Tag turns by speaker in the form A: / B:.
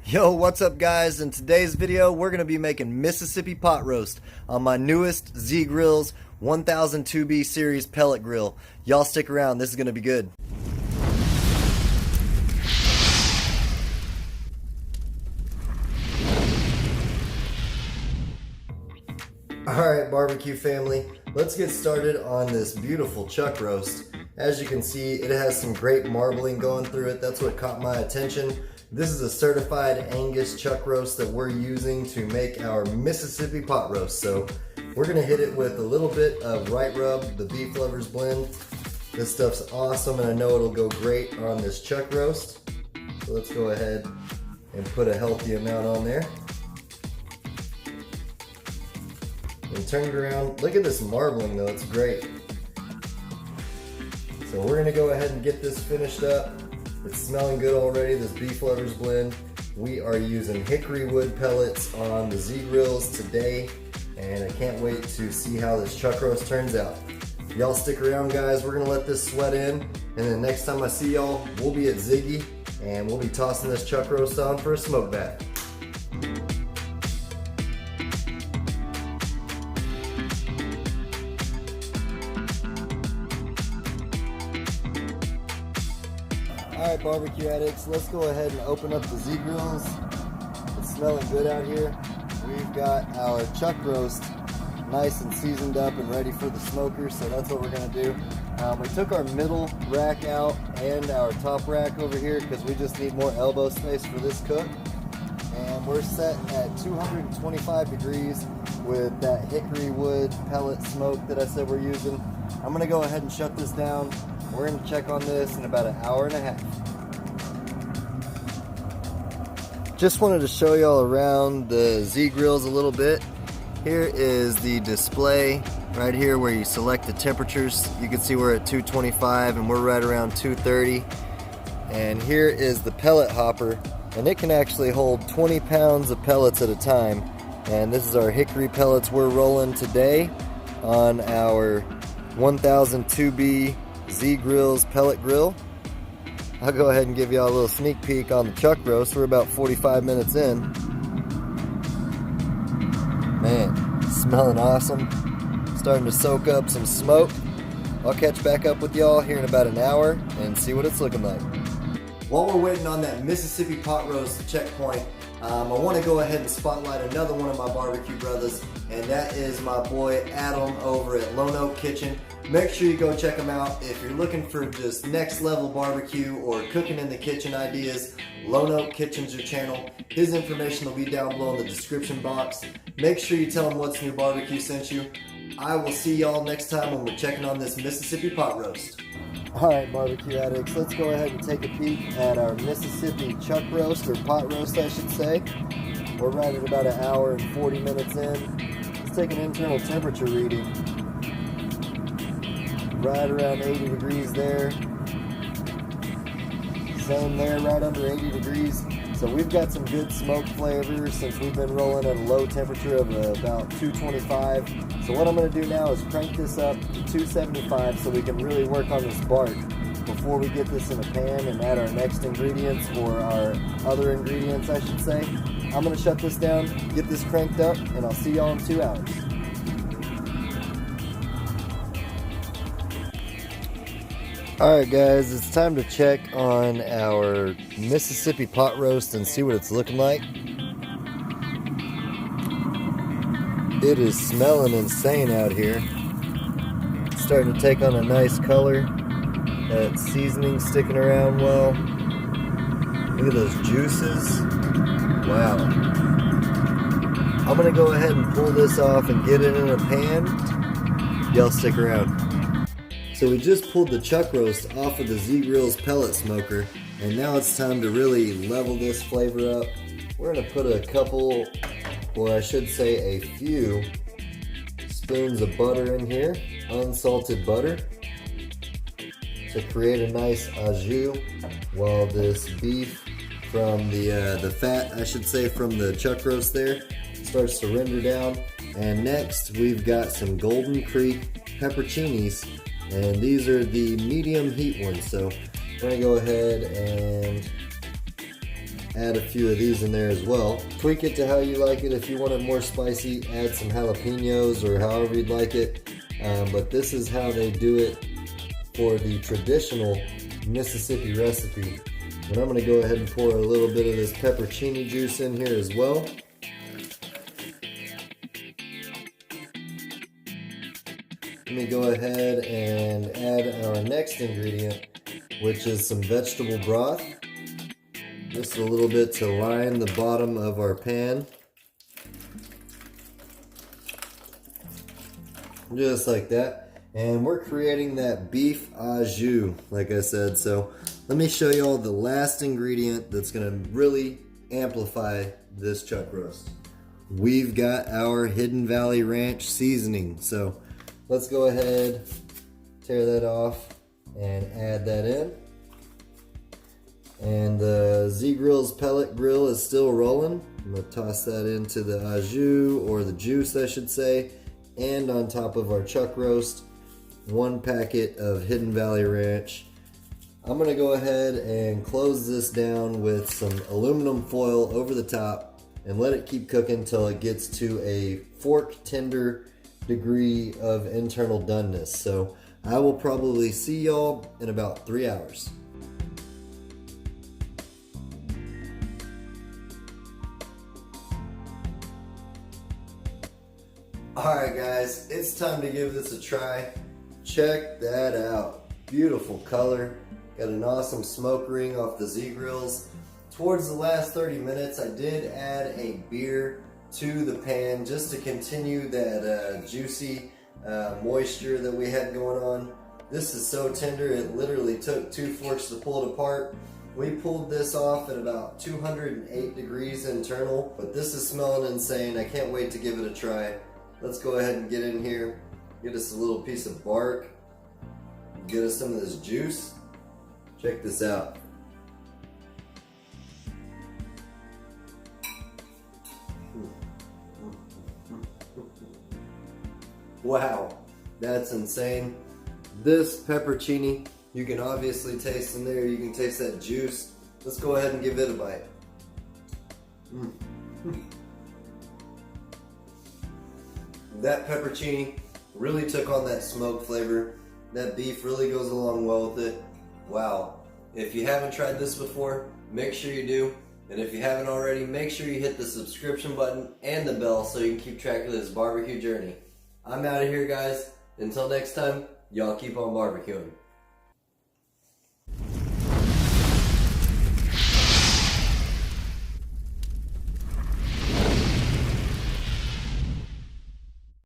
A: Yo, what's up guys? In today's video, we're going to be making Mississippi pot roast on my newest Zgrills 1002B series pellet grill. Y'all stick around, this is going to be good. Alright barbecue family, let's get started on this beautiful chuck roast. As you can see, it has some great marbling going through it. That's what caught my attention. This is a certified Angus chuck roast that we're using to make our Mississippi pot roast. So we're gonna hit it with a little bit of Wright rub, the beef lovers blend. This stuff's awesome and I know it'll go great on this chuck roast. So let's go ahead and put a healthy amount on there. And turn it around. Look at this marbling though, it's great. So we're gonna go ahead and get this finished up. It's smelling good already, this beef lovers blend. We are using hickory wood pellets on the Zgrills today, and I can't wait to see how this chuck roast turns out. Y'all stick around guys, we're gonna let this sweat in, and then next time I see y'all, we'll be at Ziggy, and we'll be tossing this chuck roast on for a smoke bath. Alright barbecue addicts, let's go ahead and open up the Zgrills. It's smelling good out here. We've got our chuck roast nice and seasoned up and ready for the smoker, so that's what we're going to do. We took our middle rack out and our top rack over here because we just need more elbow space for this cook. And we're set at 225 degrees with that hickory wood pellet smoke that I said we're using. I'm going to go ahead and shut this down. We're going to check on this in about an hour and a half. Just wanted to show y'all around the Zgrills a little bit. Here is the display right here where you select the temperatures. You can see we're at 225 and we're right around 230. And here is the pellet hopper, and it can actually hold 20 pounds of pellets at a time. And this is our hickory pellets we're rolling today on our 1002B Zgrills pellet grill. I'll go ahead and give y'all a little sneak peek on the chuck roast. We're about 45 minutes in. Man, smelling awesome. Starting to soak up some smoke. I'll catch back up with y'all here in about an hour and see what it's looking like. While we're waiting on that Mississippi pot roast checkpoint, I want to go ahead and spotlight another one of my barbecue brothers, and that is my boy Adam over at Lone Oak Kitchen. Make sure you go check him out. If you're looking for just next level barbecue or cooking in the kitchen ideas, Lone Oak Kitchen's your channel. His information will be down below in the description box. Make sure you tell him What's New Barbecue sent you. I will see y'all next time when we're checking on this Mississippi pot roast. Alright barbecue addicts, let's go ahead and take a peek at our Mississippi chuck roast, or pot roast I should say. We're right at about an hour and 40 minutes in. Let's take an internal temperature reading. Right around 80 degrees there. Same there, right under 80 degrees. So we've got some good smoke flavor since we've been rolling at a low temperature of about 225. So what I'm going to do now is crank this up to 275 so we can really work on this bark before we get this in a pan and add our next ingredients, or our other ingredients I should say. I'm going to shut this down, get this cranked up, and I'll see y'all in 2 hours. Alright guys, it's time to check on our Mississippi pot roast and see what it's looking like. It is smelling insane out here. It's starting to take on a nice color. That seasoning sticking around well. Look at those juices. Wow. I'm going to go ahead and pull this off and get it in a pan. Y'all stick around. So we just pulled the chuck roast off of the Zgrills pellet smoker, and now it's time to really level this flavor up. We're going to put a couple, or I should say a few, spoons of butter in here, unsalted butter, to create a nice au jus while this beef from the fat, I should say, from the chuck roast there starts to render down. And next we've got some Golden Creek pepperoncinis. And these are the medium heat ones, so we're going to go ahead and add a few of these in there as well. Tweak it to how you like it. If you want it more spicy, add some jalapenos or however you'd like it. But this is how they do it for the traditional Mississippi recipe. And I'm going to go ahead and pour a little bit of this peppercini juice in here as well. Let me go ahead and add our next ingredient, which is some vegetable broth. Just a little bit to line the bottom of our pan. Just like that. And we're creating that beef au jus, like I said. So let me show you all the last ingredient that's gonna really amplify this chuck roast. We've got our Hidden Valley Ranch seasoning. So let's go ahead, tear that off, and add that in. And the Zgrills pellet grill is still rolling. I'm gonna toss that into the au jus, or the juice I should say, and on top of our chuck roast, 1 packet of Hidden Valley Ranch. I'm gonna go ahead and close this down with some aluminum foil over the top and let it keep cooking until it gets to a fork tender degree of internal doneness. So I will probably see y'all in about 3 hours. Alright guys, it's time to give this a try. Check that out. Beautiful color. Got an awesome smoke ring off the Zgrills. Towards the last 30 minutes, I did add a beer to the pan just to continue that juicy moisture that we had going on. This is so tender, it literally took 2 forks to pull it apart. We pulled this off at about 208 degrees internal, but this is smelling insane. I can't wait to give it a try. Let's go ahead and get in here, get us a little piece of bark, get us some of this juice. Check this out. Wow, that's insane. This peppercini, you can obviously taste in there, you can taste that juice. Let's go ahead and give it a bite. That peppercini really took on that smoke flavor. That beef really goes along well with it. Wow. If you haven't tried this before, make sure you do. And if you haven't already, make sure you hit the subscription button and the bell so you can keep track of this barbecue journey. I'm out of here, guys. Until next time, y'all keep on barbecuing.